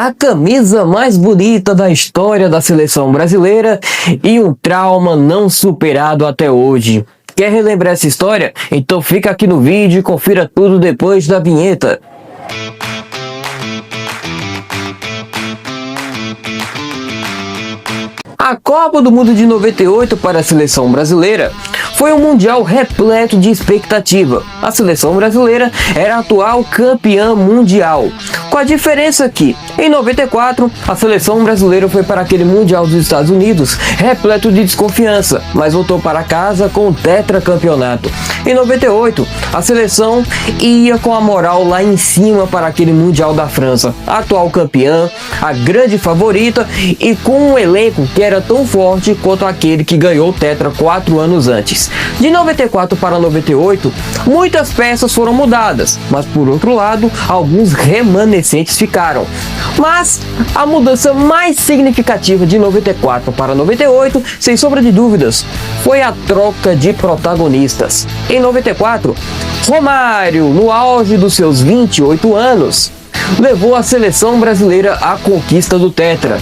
a camisa mais bonita da história da seleção brasileira e um trauma não superado até hoje. Quer relembrar essa história? Então fica aqui no vídeo e confira tudo depois da vinheta. A Copa do Mundo de 98 para a seleção brasileira foi um mundial repleto de expectativa. A seleção brasileira era a atual campeã mundial, com a diferença que, em 94, a seleção brasileira foi para aquele mundial dos Estados Unidos repleto de desconfiança, mas voltou para casa com o tetracampeonato. Em 98, a seleção ia com a moral lá em cima para aquele mundial da França, a atual campeã, a grande favorita e com um elenco que era tão forte quanto aquele que ganhou o tetra 4 anos antes. De 94 para 98, muitas peças foram mudadas, mas por outro lado, alguns remanescentes ficaram. Mas a mudança mais significativa de 94 para 98, sem sombra de dúvidas, foi a troca de protagonistas. Em 94, Romário, no auge dos seus 28 anos, levou a seleção brasileira à conquista do tetra.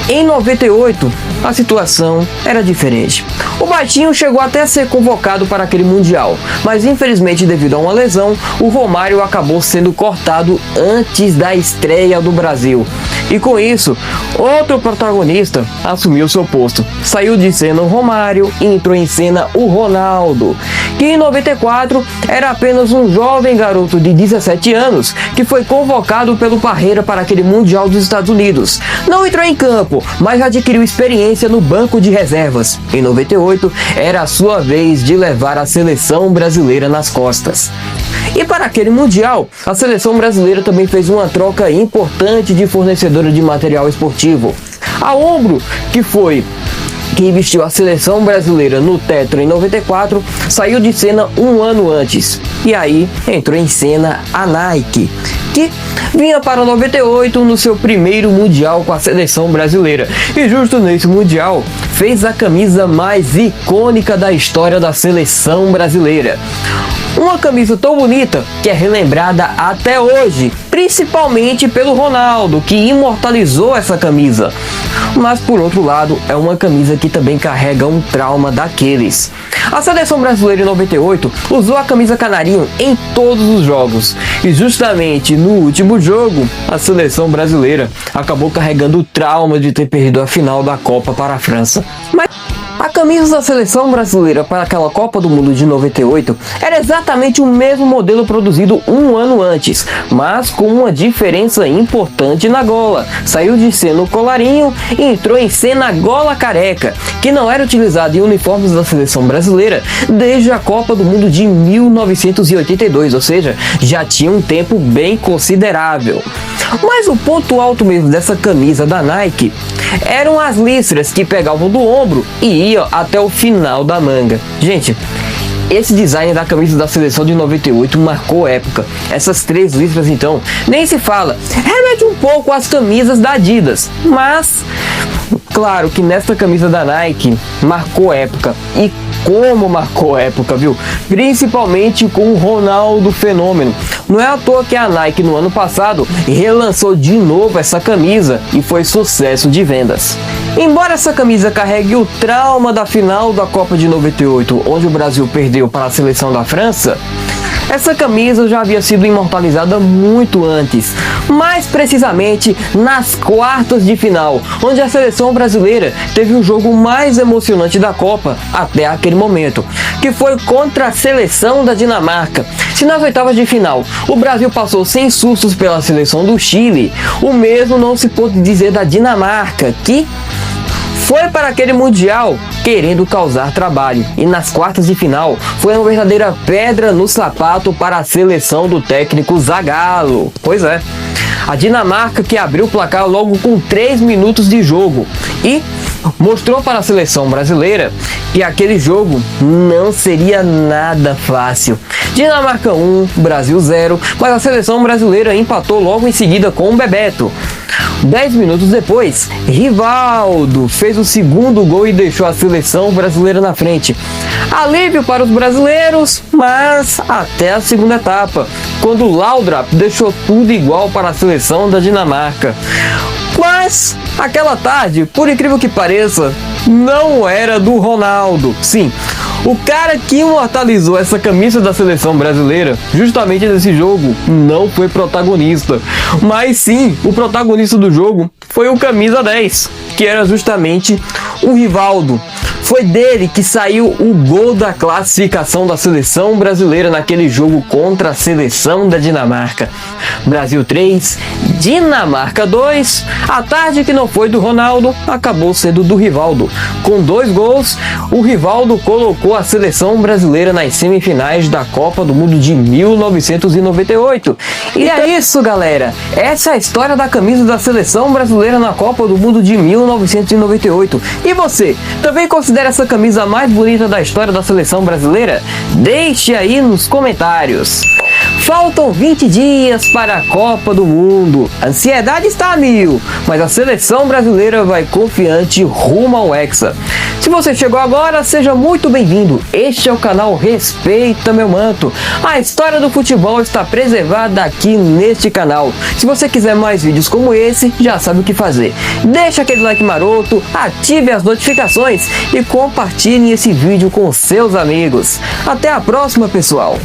Em 98, a situação era diferente. O baixinho chegou até a ser convocado para aquele mundial, mas infelizmente devido a uma lesão, o Romário acabou sendo cortado antes da estreia do Brasil. E com isso, outro protagonista assumiu seu posto. Saiu de cena o Romário e entrou em cena o Ronaldo, que em 94 era apenas um jovem garoto de 17 anos que foi convocado pelo Parreira para aquele Mundial dos Estados Unidos. Não entrou em campo, mas adquiriu experiência no banco de reservas. Em 98, era a sua vez de levar a seleção brasileira nas costas. E para aquele Mundial, a seleção brasileira também fez uma troca importante de fornecedora de material esportivo. A Ombro, que vestiu a seleção brasileira no tetra em 94, saiu de cena um ano antes. E aí entrou em cena a Nike, que vinha para 98 no seu primeiro mundial com a seleção brasileira. E justo nesse mundial, fez a camisa mais icônica da história da seleção brasileira. Uma camisa tão bonita que é relembrada até hoje, principalmente pelo Ronaldo, que imortalizou essa camisa. Mas por outro lado, é uma camisa que também carrega um trauma daqueles. A seleção brasileira em 98 usou a camisa canarinho em todos os jogos. E justamente no último jogo, a seleção brasileira acabou carregando o trauma de ter perdido a final da Copa para a França. Mas a camisa da seleção brasileira para aquela Copa do Mundo de 98 era exatamente o mesmo modelo produzido um ano antes, mas com uma diferença importante na gola. Saiu de cena o colarinho e entrou em cena a gola careca, que não era utilizada em uniformes da seleção brasileira desde a Copa do Mundo de 1982, ou seja, já tinha um tempo bem considerável. Mas o ponto alto mesmo dessa camisa da Nike eram as listras que pegavam do ombro e iam até o final da manga. Gente, esse design da camisa da seleção de 98 marcou época. Essas três listras então, nem se fala, remete um pouco às camisas da Adidas, mas claro que nesta camisa da Nike marcou época. E como marcou época, viu? Principalmente com o Ronaldo Fenômeno. Não é à toa que a Nike no ano passado relançou de novo essa camisa e foi sucesso de vendas. Embora essa camisa carregue o trauma da final da Copa de 98, onde o Brasil perdeu para a seleção da França, essa camisa já havia sido imortalizada muito antes, mais precisamente nas quartas de final, onde a seleção brasileira teve o jogo mais emocionante da Copa até aquele momento, que foi contra a seleção da Dinamarca. Se nas oitavas de final o Brasil passou sem sustos pela seleção do Chile, o mesmo não se pôde dizer da Dinamarca, que foi para aquele mundial querendo causar trabalho, e nas quartas de final foi uma verdadeira pedra no sapato para a seleção do técnico Zagallo. Pois é, a Dinamarca que abriu o placar logo com 3 minutos de jogo e mostrou para a seleção brasileira que aquele jogo não seria nada fácil. Dinamarca 1, Brasil 0, mas a seleção brasileira empatou logo em seguida com o Bebeto. 10 minutos depois, Rivaldo fez o segundo gol e deixou a seleção brasileira na frente. Alívio para os brasileiros, mas até a segunda etapa, quando Laudrup deixou tudo igual para a seleção da Dinamarca. Mas aquela tarde, por incrível que pareça, não era do Ronaldo. Sim, o cara que imortalizou essa camisa da seleção brasileira, justamente nesse jogo, não foi protagonista. Mas sim, o protagonista do jogo foi o camisa 10, que era justamente o Rivaldo. Foi dele que saiu o gol da classificação da seleção brasileira naquele jogo contra a seleção da Dinamarca. Brasil 3, Dinamarca 2. A tarde que não foi do Ronaldo acabou sendo do Rivaldo. Com 2 gols, o Rivaldo colocou a seleção brasileira nas semifinais da Copa do Mundo de 1998. E é isso, galera. Essa é a história da camisa da seleção brasileira na Copa do Mundo de 1998. E você, também considera essa camisa a mais bonita da história da seleção brasileira? Deixe aí nos comentários. Faltam 20 dias para a Copa do Mundo. A ansiedade está a mil, mas a seleção brasileira vai confiante rumo ao Hexa. Se você chegou agora, seja muito bem-vindo. Este é o canal Respeita Meu Manto. A história do futebol está preservada aqui neste canal. Se você quiser mais vídeos como esse, já sabe o que fazer. Deixa aquele like maroto, ative as notificações e compartilhe esse vídeo com seus amigos. Até a próxima, pessoal!